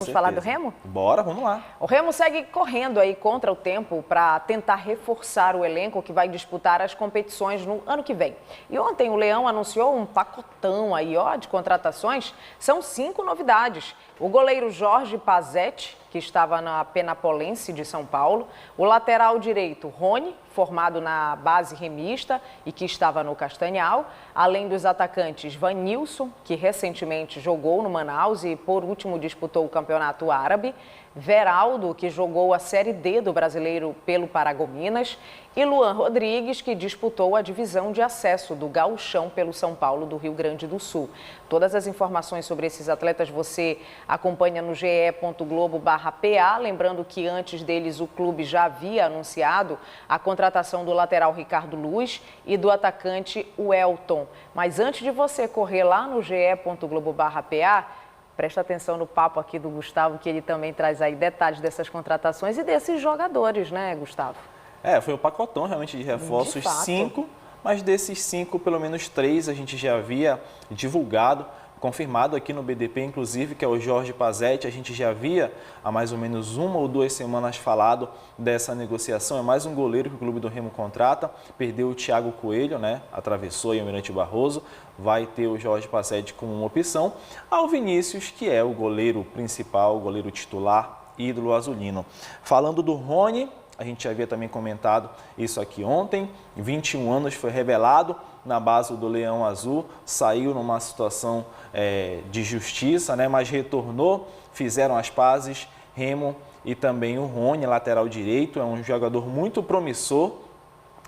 Vamos falar do Remo? Bora, vamos lá. O Remo segue correndo aí contra o tempo para tentar reforçar o elenco que vai disputar as competições no ano que vem. E ontem o Leão anunciou um pacotão aí, de contratações. São 5 novidades. O goleiro Jorge Pazetti, que estava na Penapolense de São Paulo. O lateral direito, Rony, formado na base remista e que estava no Castanhal. Além dos atacantes, Vanilson, que recentemente jogou no Manaus e por último disputou o Campeonato Árabe. Veraldo, que jogou a Série D do Brasileiro pelo Paragominas. E Luan Rodrigues, que disputou a divisão de acesso do Gauchão pelo São Paulo do Rio Grande do Sul. Todas as informações sobre esses atletas você acompanha no ge.globo/PA. Lembrando que antes deles o clube já havia anunciado a contratação do lateral Ricardo Luz e do atacante Welton. Mas antes de você correr lá no ge.globo/PA, presta atenção no papo aqui do Gustavo, que ele também traz aí detalhes dessas contratações e desses jogadores, né, Gustavo? Foi um pacotão realmente de reforços, 5, mas desses 5, pelo menos 3 a gente já havia divulgado, confirmado aqui no BDP, inclusive, que é o Jorge Pazetti. A gente já havia há mais ou menos 1 ou 2 semanas falado dessa negociação. É mais um goleiro que o Clube do Remo contrata. Perdeu o Thiago Coelho, né? Atravessou aí o Almirante Barroso. Vai ter o Jorge Pazetti como uma opção. Ao Vinícius, que é o goleiro principal, o goleiro titular, ídolo azulino. Falando do Rony, a gente havia também comentado isso aqui ontem. 21 anos, foi revelado na base do Leão Azul, saiu numa situação de justiça, né? Mas retornou, fizeram as pazes, Remo e também o Rony, lateral direito, é um jogador muito promissor,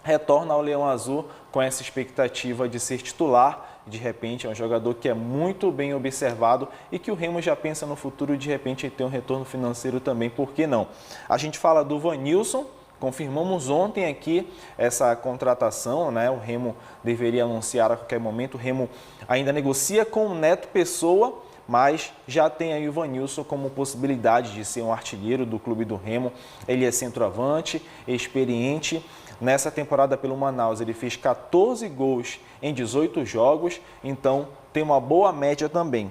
retorna ao Leão Azul com essa expectativa de ser titular. De repente é um jogador que é muito bem observado e que o Remo já pensa no futuro de repente em ter um retorno financeiro também, por que não? A gente fala do Vanilson. Confirmamos ontem aqui essa contratação, né? O Remo deveria anunciar a qualquer momento. O Remo ainda negocia com o Neto Pessoa, mas já tem aí o Vanilson como possibilidade de ser um artilheiro do clube do Remo. Ele é centroavante, experiente. Nessa temporada pelo Manaus ele fez 14 gols em 18 jogos, então tem uma boa média também.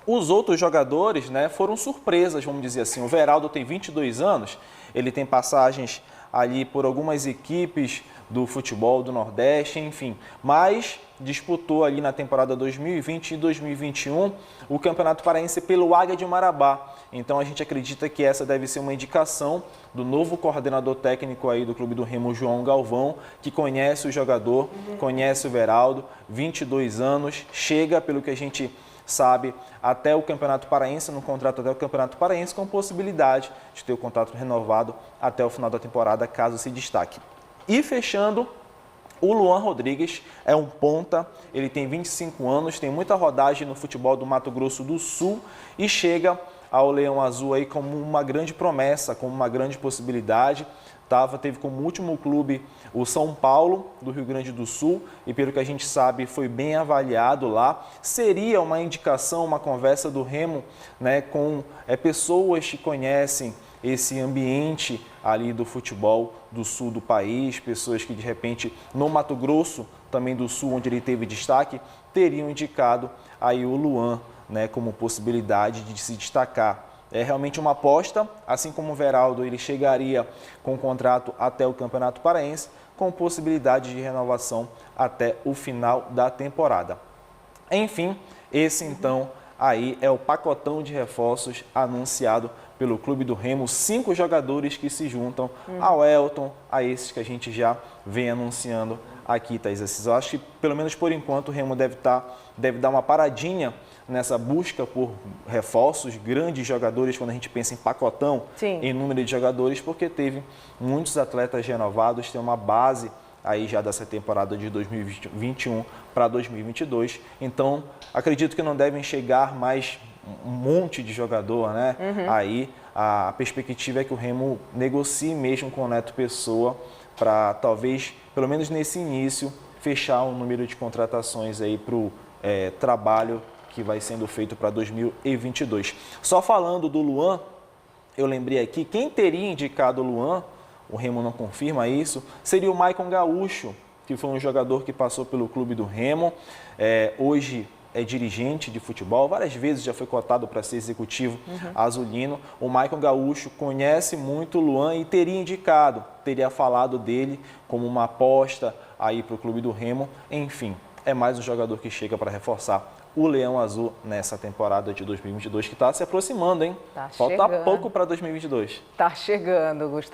Os outros jogadores, né, foram surpresas, vamos dizer assim. O Veraldo tem 22 anos, ele tem passagens ali por algumas equipes do futebol do Nordeste, enfim. Mas disputou ali na temporada 2020 e 2021 o Campeonato Paraense pelo Águia de Marabá. Então a gente acredita que essa deve ser uma indicação do novo coordenador técnico aí do Clube do Remo, João Galvão, que conhece o jogador, conhece o Veraldo, 22 anos, chega, pelo que a gente sabe, até o Campeonato Paraense, no contrato até o Campeonato Paraense, com possibilidade de ter o contrato renovado até o final da temporada, caso se destaque. E fechando, o Luan Rodrigues é um ponta, ele tem 25 anos, tem muita rodagem no futebol do Mato Grosso do Sul e chega ao Leão Azul aí como uma grande promessa, como uma grande possibilidade. Teve como último clube o São Paulo, do Rio Grande do Sul, e pelo que a gente sabe foi bem avaliado lá. Seria uma indicação, uma conversa do Remo, né, com pessoas que conhecem esse ambiente ali do futebol do sul do país, pessoas que de repente no Mato Grosso, também do sul, onde ele teve destaque, teriam indicado aí o Luan, né, como possibilidade de se destacar. É realmente uma aposta, assim como o Veraldo, ele chegaria com o contrato até o Campeonato Paraense, com possibilidade de renovação até o final da temporada. Enfim, esse então aí é o pacotão de reforços anunciado pelo Clube do Remo, 5 jogadores que se juntam ao Welton, a esses que a gente já vem anunciando aqui, Thaís. Eu acho que, pelo menos por enquanto, o Remo deve dar uma paradinha nessa busca por reforços, grandes jogadores, quando a gente pensa em pacotão, Sim, em número de jogadores, porque teve muitos atletas renovados, tem uma base aí já dessa temporada de 2021 para 2022. Então, acredito que não devem chegar mais um monte de jogador, né? Aí a perspectiva é que o Remo negocie mesmo com o Neto Pessoa para talvez, pelo menos nesse início, fechar um número de contratações aí para o trabalho que vai sendo feito para 2022. Só falando do Luan, eu lembrei aqui, quem teria indicado o Luan, o Remo não confirma isso, seria o Maicon Gaúcho, que foi um jogador que passou pelo Clube do Remo, hoje é dirigente de futebol, várias vezes já foi cotado para ser executivo azulino. O Maicon Gaúcho conhece muito o Luan e teria falado dele como uma aposta aí para o clube do Remo. Enfim, é mais um jogador que chega para reforçar o Leão Azul nessa temporada de 2022 que está se aproximando, hein? Falta pouco para 2022. Tá chegando, Gustavo.